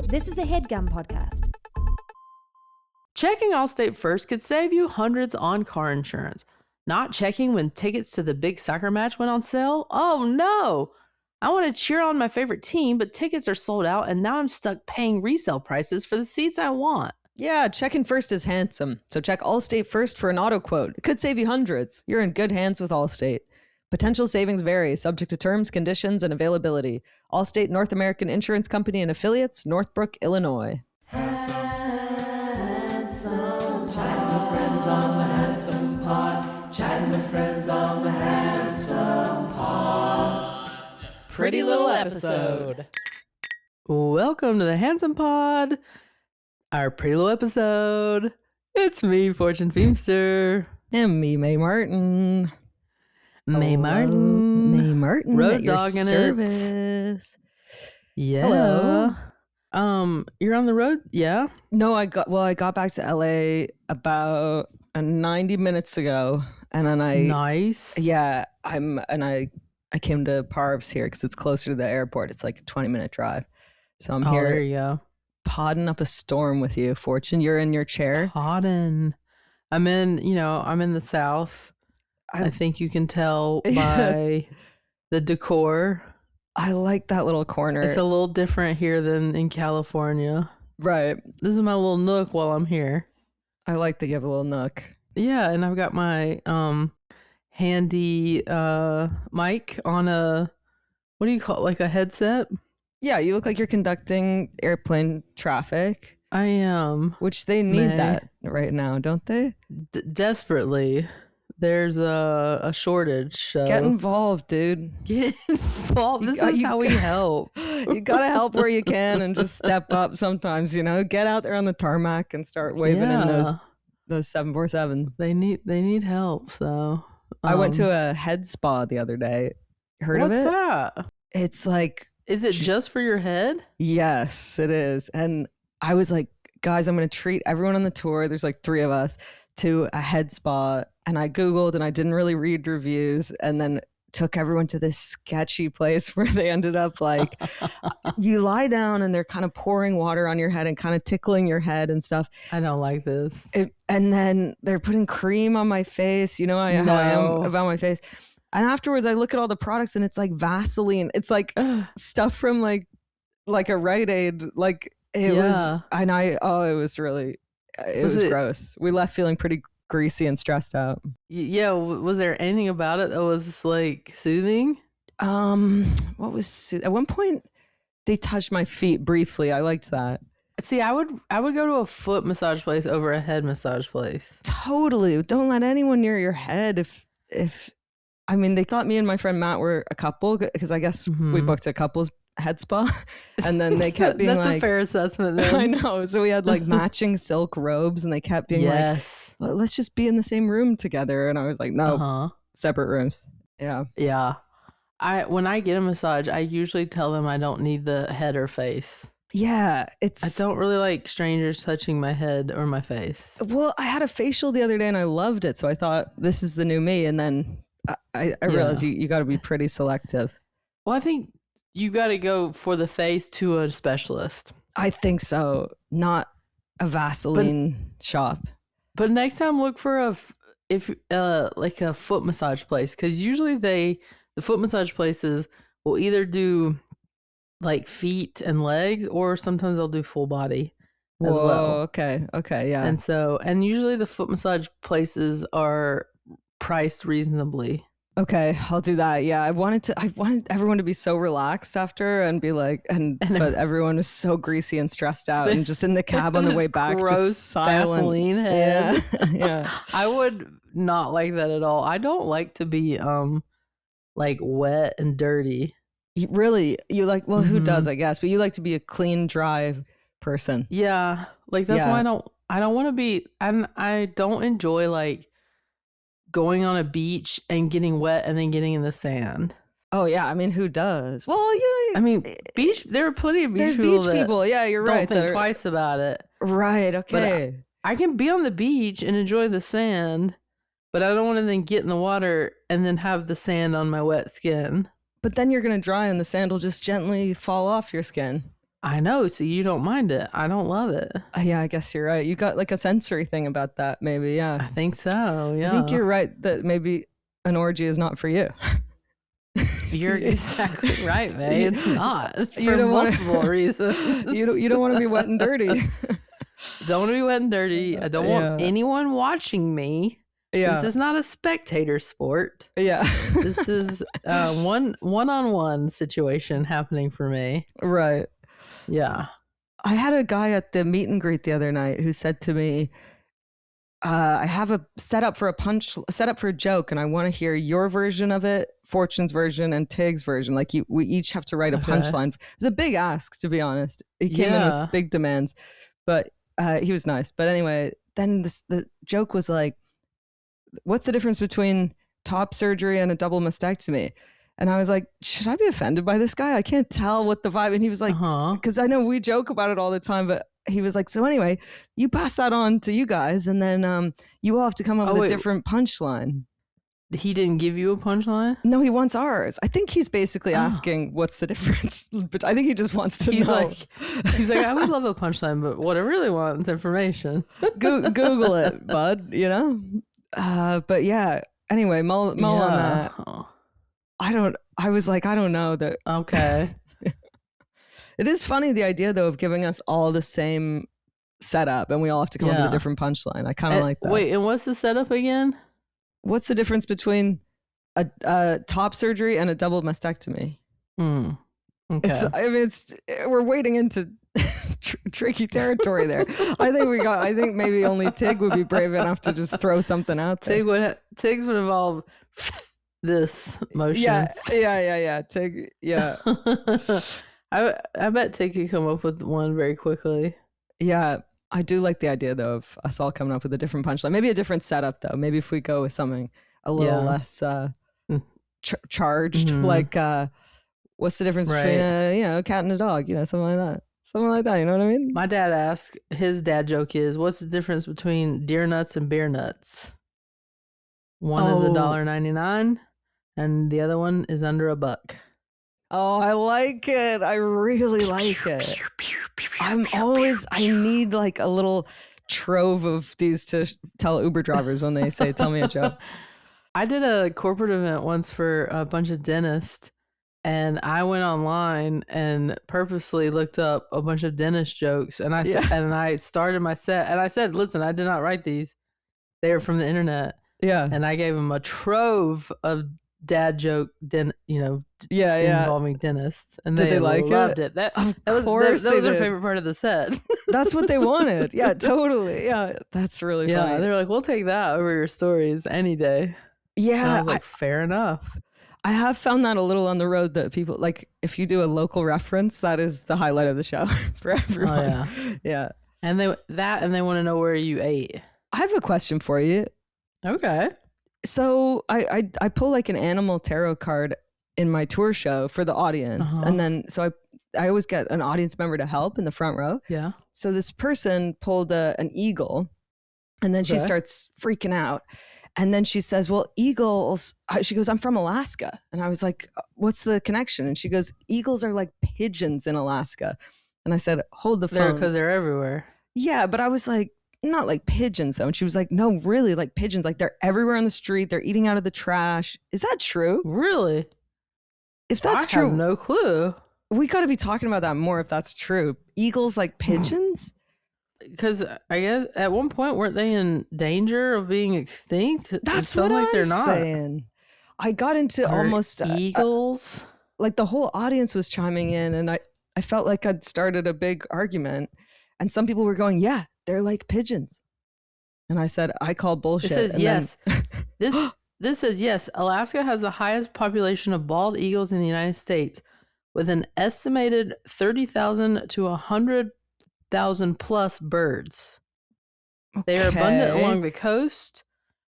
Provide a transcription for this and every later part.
This is a HeadGum podcast. Checking Allstate first could save you hundreds on car insurance. Not checking when tickets to the big soccer match went on sale? Oh no! I want to cheer on my favorite team, but tickets are sold out and now I'm stuck paying resale prices for the seats I want. Yeah, checking first is handsome. So check Allstate first for an auto quote. It could save you hundreds. You're in good hands with Allstate. Potential savings vary, subject to terms, conditions, and availability. Allstate North American Insurance Company and Affiliates, Northbrook, Illinois. Handsome, chatting with friends on the Handsome Pod. Chatting with friends on the Handsome Pod. Pretty little episode. Welcome to the Handsome Pod, our pretty little episode. It's me, Fortune Feimster. And me, Mae Martin. Mae Martin. Mae Martin. Road at your dogging service. Yeah. Hello. You're on the road? Yeah. No, I got back to LA about 90 minutes ago, and then Nice. Yeah, I came to Parv's here because it's closer to the airport. It's like a 20-minute drive. So I'm here. There you go. Podding up a storm with you, Fortune. You're in your chair. Podding. I'm in the South. I think you can tell by the decor. I like that little corner. It's a little different here than in California. Right. This is my little nook while I'm here. I like to give a little nook. Yeah, and I've got my handy mic on what do you call it, like a headset? Yeah, you look like you're conducting airplane traffic. I am. Which they need May. that right now, don't they? Desperately. There's a shortage. So. Get involved, dude. Get involved. This is how we help. You gotta help where you can and just step up sometimes, Get out there on the tarmac and start waving in those 747s. They need help, so. I went to a head spa the other day. Heard of it? What's that? It's like... Is it just for your head? Yes, it is. And I was like, guys, I'm going to treat everyone on the tour, there's like 3 of us, to a head spa. And I Googled and I didn't really read reviews, and then took everyone to this sketchy place where they ended up like, you lie down and they're kind of pouring water on your head and kind of tickling your head and stuff. I don't like this. And then they're putting cream on my face. How I am about my face. And afterwards I look at all the products and it's like Vaseline. It's like stuff from like a Rite Aid. Like it was, and it was really, it was gross. We left feeling pretty greasy and stressed out. Yeah. Was there anything about it that was like soothing? What was at one point they touched my feet briefly. I liked that. See, I would go to a foot massage place over a head massage place. Totally. Don't let anyone near your head. If they thought me and my friend Matt were a couple because I guess we booked a couple's head spa, and then they kept being that's like, a fair assessment then. I know. So we had like matching silk robes, and they kept being like, well, let's just be in the same room together. And I was like, no, separate rooms. Yeah. Yeah. When I get a massage, I usually tell them I don't need the head or face. Yeah. I don't really like strangers touching my head or my face. Well, I had a facial the other day and I loved it. So I thought this is the new me. And then I realized you got to be pretty selective. Well, I think you got to go for the face to a specialist. I think so. Not a Vaseline shop. But next time look for like a foot massage place, because usually the foot massage places will either do like feet and legs, or sometimes they'll do full body as well. Okay, yeah. And usually the foot massage places are priced reasonably. Okay, I'll do that. Yeah, I wanted everyone to be so relaxed after and be like, but everyone was so greasy and stressed out and just in the cab on the way back, gross just silent. Vaseline head. Yeah. I would not like that at all. I don't like to be like wet and dirty. Really, you like? Well, who does? I guess, but you like to be a clean, dry person. Yeah, like that's why I don't want to be. I don't enjoy like going on a beach and getting wet and then getting in the sand. Oh yeah, who does? Well, yeah. Beach. There are plenty of beach people. Yeah, you're right. Don't think twice about it. Right. Okay. But I can be on the beach and enjoy the sand, but I don't want to then get in the water and then have the sand on my wet skin. But then you're gonna dry and the sand will just gently fall off your skin. I know. So you don't mind it. I don't love it. Yeah, I guess you're right. You got like a sensory thing about that, maybe. I Yeah. think so. Yeah. I think you're right that maybe an orgy is not for you. You're exactly right, Mae. It's not for You don't wanna- multiple reasons. You don't want to be wet and dirty. Don't want to be wet and dirty. I don't want Yeah. anyone watching me. Yeah. This is not a spectator sport. Yeah. This is one-on-one situation happening for me. Right. Yeah. I had a guy at the meet and greet the other night who said to me, I have a setup for a joke, and I want to hear your version of it, Fortune's version, and Tig's version. Like we each have to write a punchline. It's a big ask, to be honest. He came in with big demands, but he was nice. But anyway, then the joke was like, what's the difference between top surgery and a double mastectomy? And I was like, should I be offended by this guy? I can't tell what the vibe. And he was like, because I know we joke about it all the time, but he was like, so anyway, you pass that on to you guys, and then you all have to come up with a different punchline. He didn't give you a punchline? No, he wants ours. I think he's basically asking what's the difference. But I think he just wants to know. He's like, I would love a punchline, but what I really want is information. Google it, bud, you know? But yeah, anyway, mull on that. I was like, I don't know that. Okay. It is funny, the idea though of giving us all the same setup and we all have to come up with a different punchline. I kind of like that. Wait, and what's the setup again? What's the difference between a top surgery and a double mastectomy? Okay. We're wading into tricky territory there. I think maybe only Tig would be brave enough to just throw something out there. Tig's would involve this motion. Yeah. Tig, yeah. I bet Tig could come up with one very quickly. Yeah, I do like the idea though of us all coming up with a different punchline. Maybe a different setup though. Maybe if we go with something a little less charged, like what's the difference between a cat and a dog? Something like that. Something like that. You know what I mean? My dad asked. His dad joke is, "What's the difference between deer nuts and beer nuts? One is $1.99, and the other one is under $1." Oh, I like it. I really like it. I need like a little trove of these to tell Uber drivers when they say, tell me a joke. I did a corporate event once for a bunch of dentists, and I went online and purposely looked up a bunch of dentist jokes, and I started my set, and I said, listen, I did not write these. They are from the internet. Yeah. And I gave them a trove of dad joke, involving dentists, and did they like loved it. That was their favorite part of the set. That's what they wanted. Yeah, totally. Yeah, that's really funny. Yeah, they're like, we'll take that over your stories any day. Yeah, and I was like, fair enough. I have found that a little on the road that people like. If you do a local reference, that is the highlight of the show for everyone. Oh, yeah. And they want to know where you ate. I have a question for you. Okay. So I pull like an animal tarot card in my tour show for the audience. And then, so I always get an audience member to help in the front row. Yeah. So this person pulled an eagle, and then she starts freaking out. And then she says, well, eagles, she goes, I'm from Alaska. And I was like, what's the connection? And she goes, eagles are like pigeons in Alaska. And I said, hold the phone. Because they're everywhere. Yeah, but I was like, not like pigeons though. And she was like, no, really, like pigeons. Like they're everywhere on the street. They're eating out of the trash. Is that true? Really? If that's true. I have no clue. We got to be talking about that more if that's true. Eagles like pigeons? Because I guess at one point, weren't they in danger of being extinct? That's what I'm saying. I got into almost eagles. Like the whole audience was chiming in, and I felt like I'd started a big argument. And some people were going, yeah, they're like pigeons. And I said, I call bullshit. It says yes. This says yes. Alaska has the highest population of bald eagles in the United States, with an estimated 30,000 to 100,000 plus birds. Okay. They are abundant along the coast,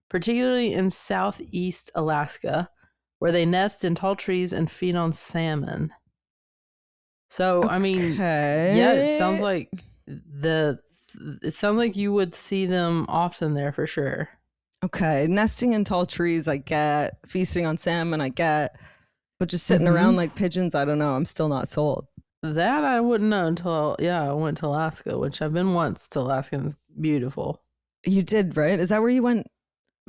particularly in southeast Alaska, where they nest in tall trees and feed on salmon. So, I mean, yeah, it sounds like you would see them often there for sure. Okay, nesting in tall trees, I get. Feasting on salmon, I get. But just sitting around like pigeons, I don't know. I'm still not sold. That I wouldn't know until, I went to Alaska, which I've been once to Alaska and it's beautiful. You did, right? Is that where you went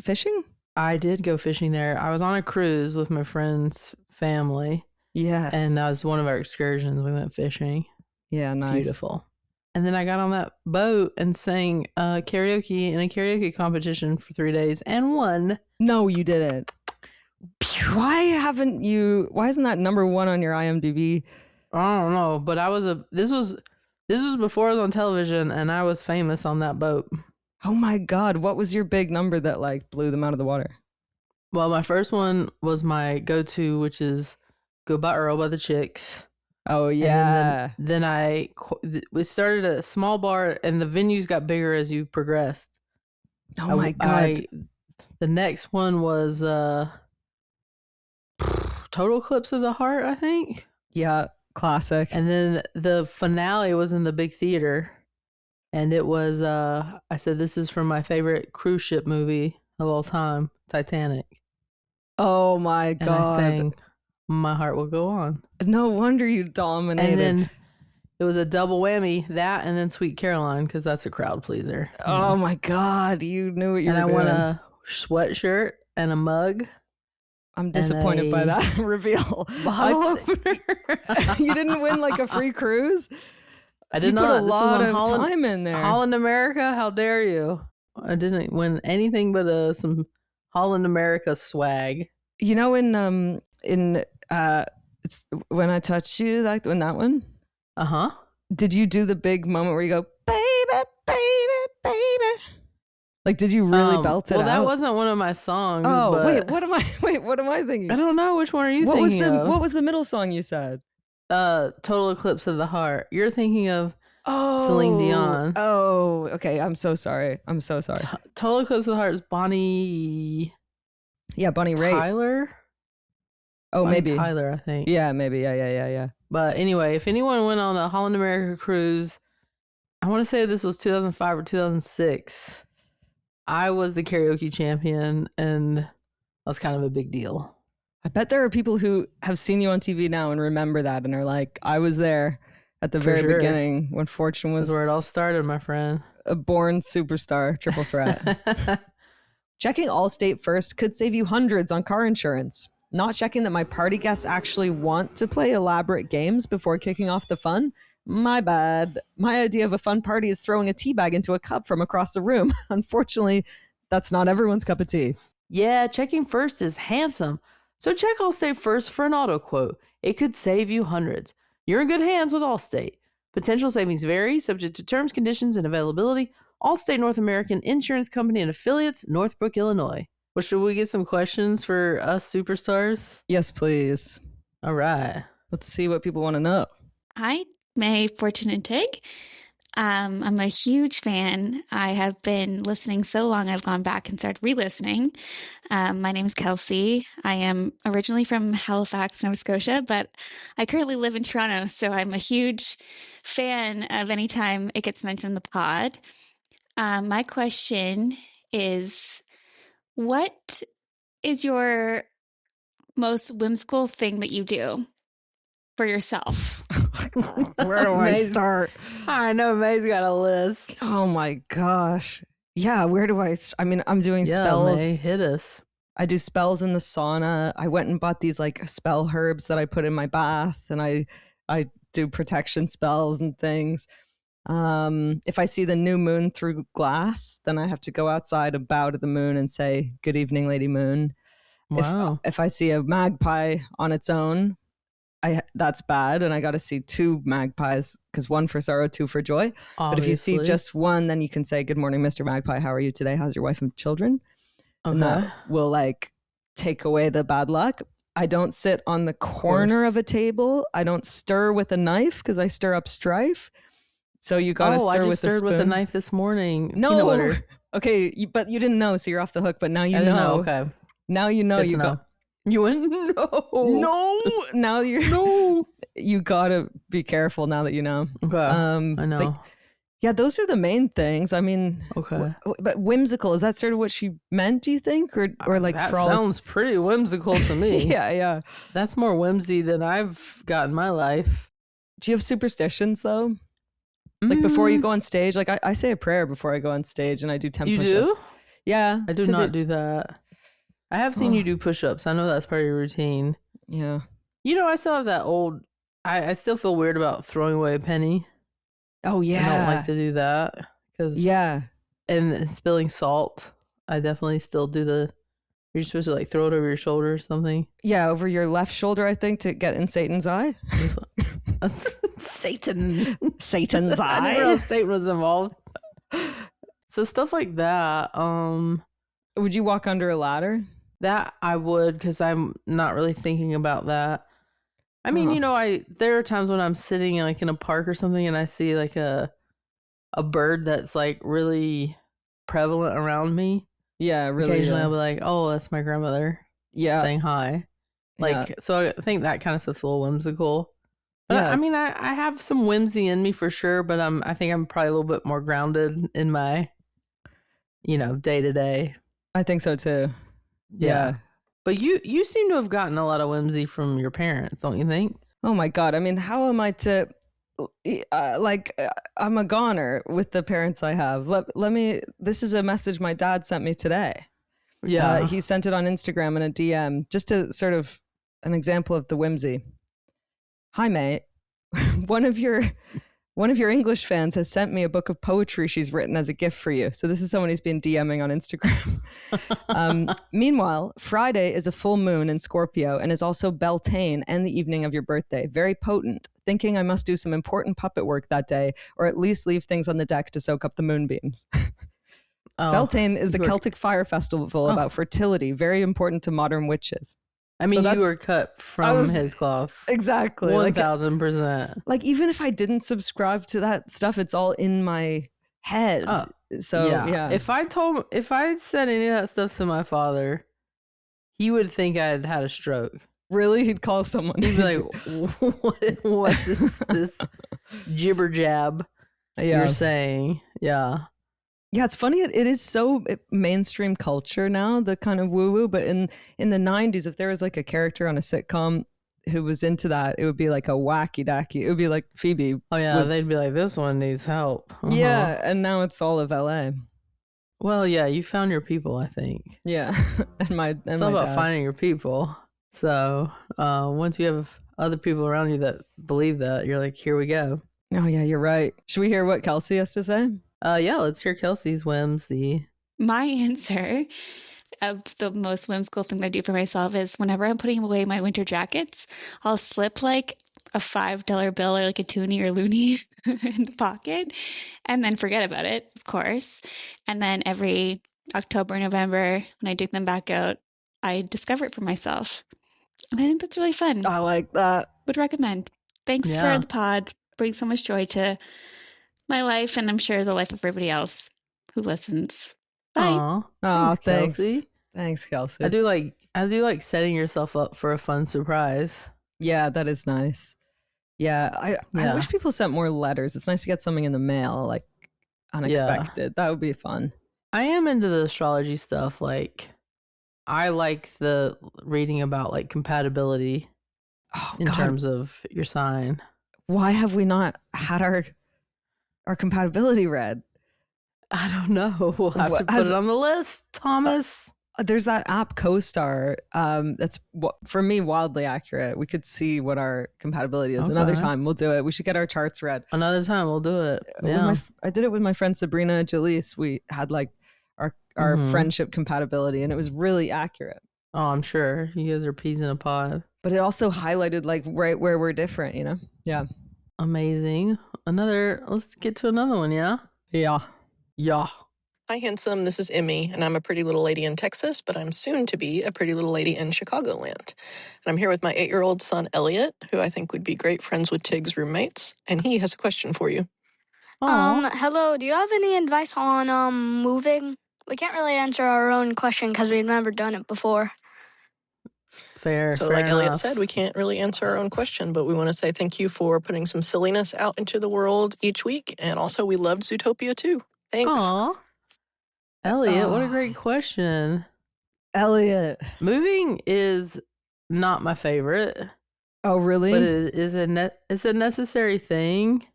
fishing? I did go fishing there. I was on a cruise with my friend's family. Yes. And that was one of our excursions. We went fishing. Yeah, nice. Beautiful. And then I got on that boat and sang karaoke in a karaoke competition for 3 days and won. No, you didn't. Why isn't that number one on your IMDb? I don't know, but this was before I was on television and I was famous on that boat. Oh my God. What was your big number that like blew them out of the water? Well, my first one was my go-to, which is Goodbye Earl by the Chicks. Oh yeah. And then we started a small bar and the venues got bigger as you progressed. Oh my God. The next one was Total Eclipse of the Heart, I think. Yeah, classic. And then the finale was in the big theater. And it was, I said, this is from my favorite cruise ship movie of all time, Titanic. Oh my God. And I sang, My Heart Will Go On. No wonder you dominated. And then it was a double whammy, that and then Sweet Caroline, because that's a crowd pleaser. Oh my God, you knew what you were doing. And I won a sweatshirt and a mug. I'm disappointed by that reveal. Bottle opener. You didn't win like a free cruise? I did you not. Put a lot of time in there. Holland America, how dare you? I didn't win anything but some Holland America swag. You know, it's When I Touch You, like when that one. Did you do the big moment where you go, baby, baby, baby? Like, did you really belt it out? Well, that wasn't one of my songs. Oh, but wait, what am I thinking? I don't know. Which one are you thinking of? What was the middle song you said? Total Eclipse of the Heart. You're thinking of Celine Dion. Oh, okay. I'm so sorry. Total Eclipse of the Heart is Bonnie. Yeah, Bonnie Raitt. Tyler. Oh, Bonnie maybe Tyler, I think. Yeah, maybe. Yeah. But anyway, if anyone went on a Holland America cruise, I want to say this was 2005 or 2006. I was the karaoke champion, and that was kind of a big deal. I bet there are people who have seen you on TV now and remember that and are like, I was there at the very beginning when Fortune was... That's where it all started, my friend. A born superstar, triple threat. Checking Allstate first could save you hundreds on car insurance. Not checking that my party guests actually want to play elaborate games before kicking off the fun? My bad. My idea of a fun party is throwing a tea bag into a cup from across the room. Unfortunately, that's not everyone's cup of tea. Yeah, checking first is handsome. So check Allstate first for an auto quote. It could save you hundreds. You're in good hands with Allstate. Potential savings vary, subject to terms, conditions, and availability. Allstate North American Insurance Company and affiliates, Northbrook, Illinois. Well, should we get some questions for us superstars? Yes, please. All right. Let's see what people want to know. Hi, Mae, Fortune, and Tig. I'm a huge fan. I have been listening so long, I've gone back and started re-listening. My name is Kelsey. I am originally from Halifax, Nova Scotia, but I currently live in Toronto, so I'm a huge fan of any time it gets mentioned in the pod. My question is, what is your most whimsical thing that you do for yourself? Where do I start? I know May's got a list. Oh my gosh. Yeah, where do I mean, I'm doing spells. May, hit us. I do spells in the sauna. I went and bought these like spell herbs that I put in my bath, and I do protection spells and things. If I see the new moon through glass, then I have to go outside and bow to the moon and say, "Good evening, Lady Moon." Wow. If I see a magpie on its own, that's bad, and I got to see two magpies, because one for sorrow, two for joy. Obviously. But if you see just one, then you can say, "Good morning, Mr. Magpie. How are you today? How's your wife and children?" Okay. And that will like take away the bad luck. I don't sit on the corner of a table. I don't stir with a knife because I stir up strife. So you got to stir with a spoon. I just stirred with a knife this morning. No. Peanut butter. Okay, but you didn't know, so you're off the hook. But now you I didn't know. Okay. Now you know. Good You to go. know. You went, No. Now you're. No. You gotta be careful now that you know. Okay. I know. But yeah, those are the main things. I mean, Okay. But whimsical, is that sort of what she meant, do you think? Or like that frolic? sounds pretty whimsical to me. Yeah. That's more whimsy than I've got in my life. Do you have superstitions though? Like before you go on stage, like I say a prayer before I go on stage and I do 10 You push-ups. do? Yeah. I do not do that. I have seen you do push-ups. I know that's part of your routine. Yeah. You know, I still have that old, I still feel weird about throwing away a penny. Oh yeah. I don't like to do that. And spilling salt. I definitely still do you're supposed to like throw it over your shoulder or something. Yeah, over your left shoulder, I think, to get in Satan's eye. Satan. Satan's eye. I didn't realize Satan was involved. So stuff like that. Would you walk under a ladder? That I would, because I'm not really thinking about that. I mean, you know, there are times when I'm sitting like in a park or something and I see like a bird that's like really prevalent around me. Yeah, really. Occasionally I'll be like, oh, that's my grandmother saying hi. Like, so I think that kind of stuff's a little whimsical. But I mean, I have some whimsy in me for sure, but I think I'm probably a little bit more grounded in my, you know, day to day. I think so too. Yeah. But you seem to have gotten a lot of whimsy from your parents, don't you think? Oh my God. I mean, how am I to, I'm a goner with the parents I have. Let me, this is a message my dad sent me today. Yeah. He sent it on Instagram in a DM, just to sort of an example of the whimsy. Hi, mate. One of your English fans has sent me a book of poetry she's written as a gift for you. So this is someone who's been DMing on Instagram. Meanwhile, Friday is a full moon in Scorpio and is also Beltane and the evening of your birthday. Very potent. Thinking I must do some important puppet work that day, or at least leave things on the deck to soak up the moonbeams. Beltane is the Celtic fire festival about fertility, very important to modern witches. I mean, you were cut from his cloth. Exactly. 1,000%. Like, even if I didn't subscribe to that stuff, it's all in my head. So, yeah. If I said any of that stuff to my father, he would think I had had a stroke. Really? He'd call someone. He'd be like, what is this jibber jab you're saying? Yeah. Yeah, it's funny. It is so mainstream culture now, the kind of woo-woo. But in the 90s, if there was like a character on a sitcom who was into that, it would be like a wacky-dacky. It would be like Phoebe. Oh, yeah. They'd be like, this one needs help. Yeah, and now it's all of LA. Well, yeah, you found your people, I think. Yeah. It's all about finding your people. So once you have other people around you that believe that, you're like, here we go. Oh, yeah, you're right. Should we hear what Kelsey has to say? Yeah, let's hear Kelsey's whimsy. My answer of the most whimsical thing I do for myself is whenever I'm putting away my winter jackets, I'll slip like a $5 bill or like a toonie or loony in the pocket and then forget about it, of course. And then every October, November, when I dig them back out, I discover it for myself. And I think that's really fun. I like that. Would recommend. Thanks for the pod. Brings so much joy to my life, and I'm sure the life of everybody else who listens. Bye. Thanks, Kelsey. Thanks, Kelsey. I do like setting yourself up for a fun surprise. Yeah, that is nice. Yeah, I wish people sent more letters. It's nice to get something in the mail, like unexpected. That would be fun. I am into the astrology stuff. Like, I like the reading about like compatibility in terms of your sign. Why have we not had our compatibility read? I don't know. We'll have to put it on the list, Thomas. There's that app CoStar that's, for me, wildly accurate. We could see what our compatibility is. Okay. Another time we'll do it. We should get our charts read. Another time we'll do it. Yeah. I did it with my friend Sabrina Jalise. We had like our friendship compatibility, and it was really accurate. Oh, I'm sure. You guys are peas in a pod. But it also highlighted like right where we're different, you know? Yeah. Amazing. Let's get to another one, yeah? Yeah. Yeah. Hi, handsome. This is Emmy, and I'm a pretty little lady in Texas, but I'm soon to be a pretty little lady in Chicagoland. And I'm here with my 8-year-old son, Elliot, who I think would be great friends with Tig's roommates, and he has a question for you. Hello. Do you have any advice on moving? We can't really answer our own question because we've never done it before. Fair. So like Elliot said, we can't really answer our own question, but we want to say thank you for putting some silliness out into the world each week. And also, we loved Zootopia too. Thanks. Aw. Elliot, what a great question. Elliot. Moving is not my favorite. Oh, really? But it is it's a necessary thing.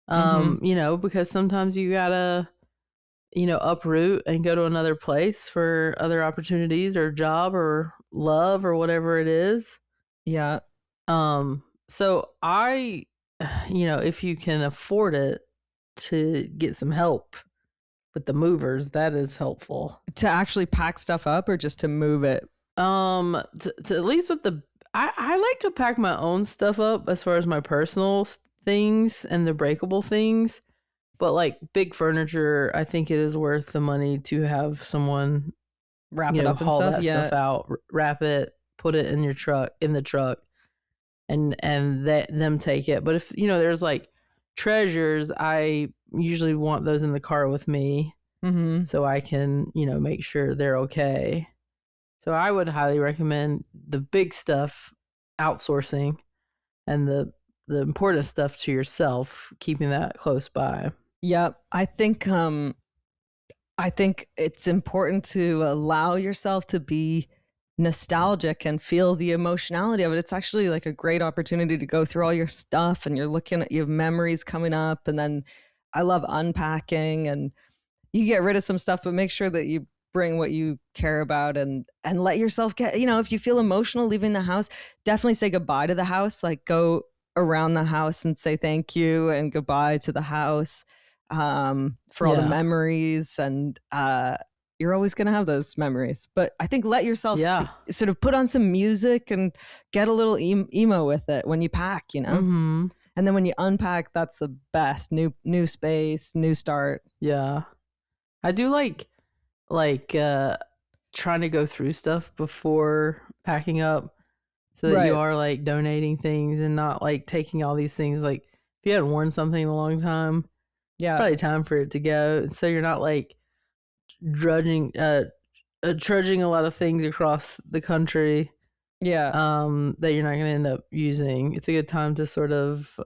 You know, because sometimes you gotta, you know, uproot and go to another place for other opportunities or job or love or whatever it is. Yeah. So I, you know, if you can afford it, to get some help with the movers, that is helpful. To actually pack stuff up or just to move it? To at least with the, I like to pack my own stuff up as far as my personal things and the breakable things. But like big furniture, I think it is worth the money to have someone Wrap it up and haul stuff. that Yeah. stuff out, wrap it, put it in the truck, and them take it. But if you know there's like treasures, I usually want those in the car with me, so I can make sure they're okay. So I would highly recommend the big stuff outsourcing, and the important stuff to yourself, keeping that close by. Yeah, I think it's important to allow yourself to be nostalgic and feel the emotionality of it. It's actually like a great opportunity to go through all your stuff, and you're looking at your memories coming up. And then I love unpacking, and you get rid of some stuff, but make sure that you bring what you care about, and let yourself get, if you feel emotional leaving the house, definitely say goodbye to the house. Like go around the house and say thank you and goodbye to the house, for all the memories. And you're always going to have those memories. But I think let yourself sort of put on some music and get a little emo with it when you pack, And then when you unpack, that's the best. New space, new start. Yeah. I do like trying to go through stuff before packing up, so that you are like donating things and not like taking all these things. Like if you hadn't worn something in a long time, probably time for it to go. So you're not like trudging a lot of things across the country. Yeah. That you're not going to end up using. It's a good time to sort of,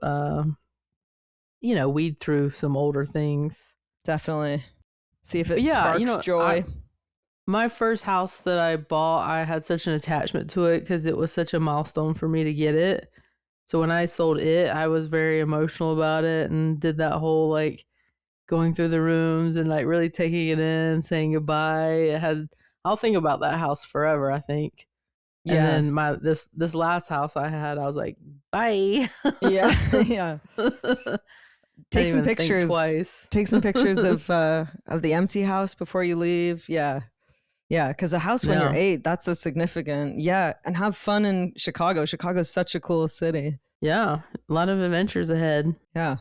weed through some older things. Definitely. See if it sparks joy. My first house that I bought, I had such an attachment to it because it was such a milestone for me to get it. So when I sold it, I was very emotional about it and did that whole like going through the rooms and like really taking it in, saying goodbye. I'll think about that house forever, I think. Yeah. And then this last house I had, I was like, bye. Yeah. Yeah. Take some pictures. Twice. Take some pictures of the empty house before you leave. Yeah. Yeah, because a house when you're 8, that's a significant. Yeah, and have fun in Chicago. Chicago's such a cool city. Yeah, a lot of adventures ahead. Yeah.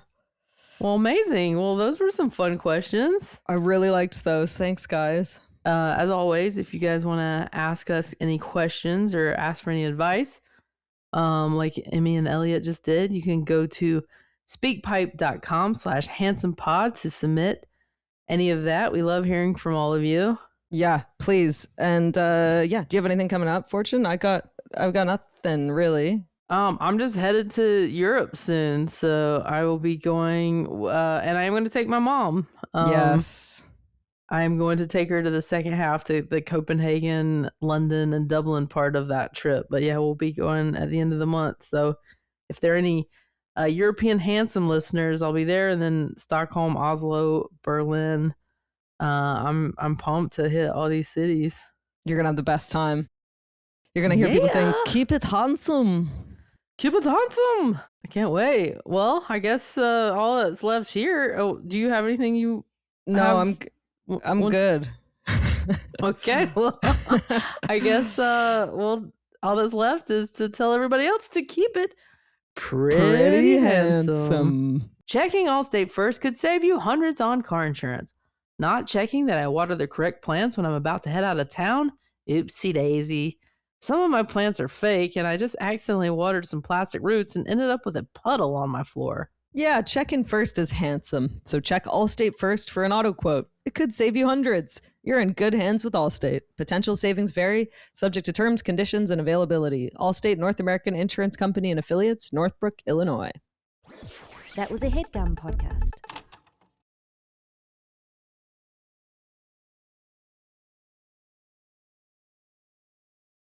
Well, amazing. Well, those were some fun questions. I really liked those. Thanks, guys. As always, if you guys want to ask us any questions or ask for any advice, like Emmy and Elliot just did, you can go to speakpipe.com/handsomepod to submit any of that. We love hearing from all of you. Yeah, please. And do you have anything coming up, Fortune? I've got nothing really. I'm just headed to Europe soon, so I will be going, and I am going to take my mom. Yes. I am going to take her to the second half, to the Copenhagen, London, and Dublin part of that trip. But yeah, we'll be going at the end of the month. So if there are any European handsome listeners, I'll be there, and then Stockholm, Oslo, Berlin. I'm pumped to hit all these cities. You're gonna have the best time. You're gonna hear people saying, "Keep it handsome, keep it handsome." I can't wait. Well, I guess all that's left here. Oh, do you have anything you? No, I'm good. Okay. Well, I guess all that's left is to tell everybody else to keep it pretty handsome. Checking Allstate first could save you hundreds on car insurance. Not checking that I water the correct plants when I'm about to head out of town? Oopsie daisy. Some of my plants are fake, and I just accidentally watered some plastic roots and ended up with a puddle on my floor. Yeah, checking first is handsome. So check Allstate first for an auto quote. It could save you hundreds. You're in good hands with Allstate. Potential savings vary, subject to terms, conditions, and availability. Allstate North American Insurance Company and Affiliates, Northbrook, Illinois. That was a HeadGum podcast.